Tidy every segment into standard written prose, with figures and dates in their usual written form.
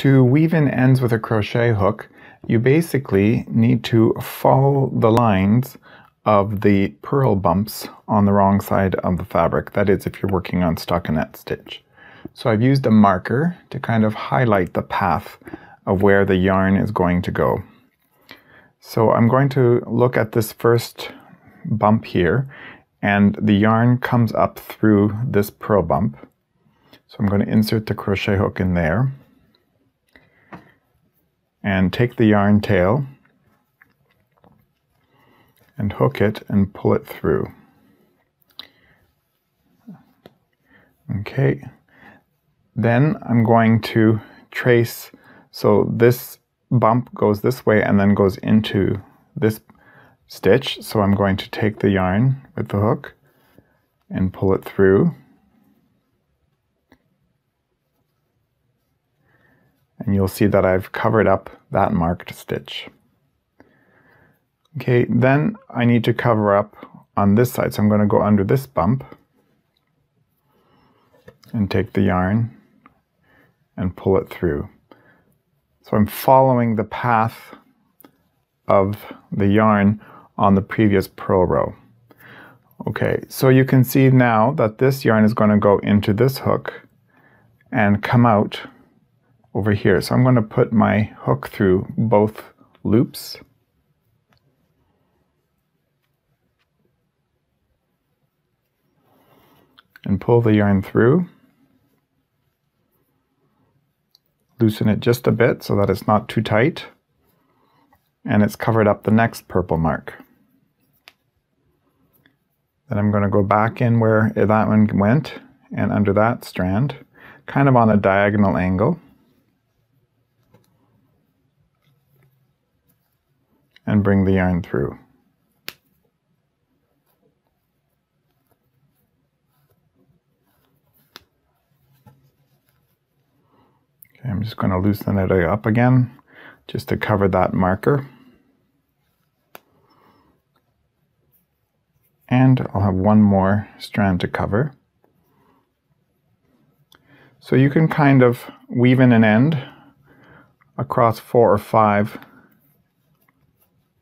To weave in ends with a crochet hook, you basically need to follow the lines of the purl bumps on the wrong side of the fabric. That is, if you're working on stockinette stitch. So I've used a marker to kind of highlight the path of where the yarn is going to go. So I'm going to look at this first bump here, and the yarn comes up through this purl bump. So I'm going to insert the crochet hook in there and take the yarn tail and hook it and pull it through. Okay, then I'm going to trace, so this bump goes this way and then goes into this stitch, so I'm going to take the yarn with the hook and pull it through. And you'll see that I've covered up that marked stitch. Okay, then I need to cover up on this side, so I'm going to go under this bump and take the yarn and pull it through. So I'm following the path of the yarn on the previous purl row. Okay, so you can see now that this yarn is going to go into this hook and come out over here. So I'm going to put my hook through both loops. And pull the yarn through. Loosen it just a bit so that it's not too tight. And it's covered up the next purple mark. Then I'm going to go back in where that one went and under that strand, kind of on a diagonal angle. And bring the yarn through. Okay, I'm just going to loosen it up again, just to cover that marker. And I'll have one more strand to cover. So you can kind of weave in an end across 4 or 5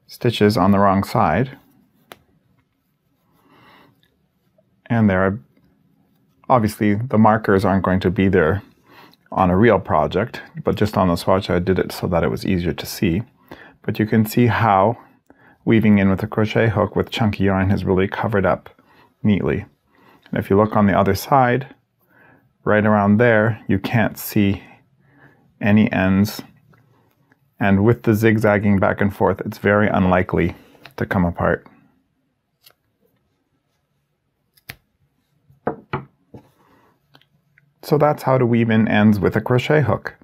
stitches on the wrong side. And there, obviously the markers aren't going to be there on a real project, but just on the swatch I did it so that it was easier to see. But you can see how weaving in with a crochet hook with chunky yarn has really covered up neatly. And if you look on the other side, right around there, you can't see any ends. And with the zigzagging back and forth, it's very unlikely to come apart. So that's how to weave in ends with a crochet hook.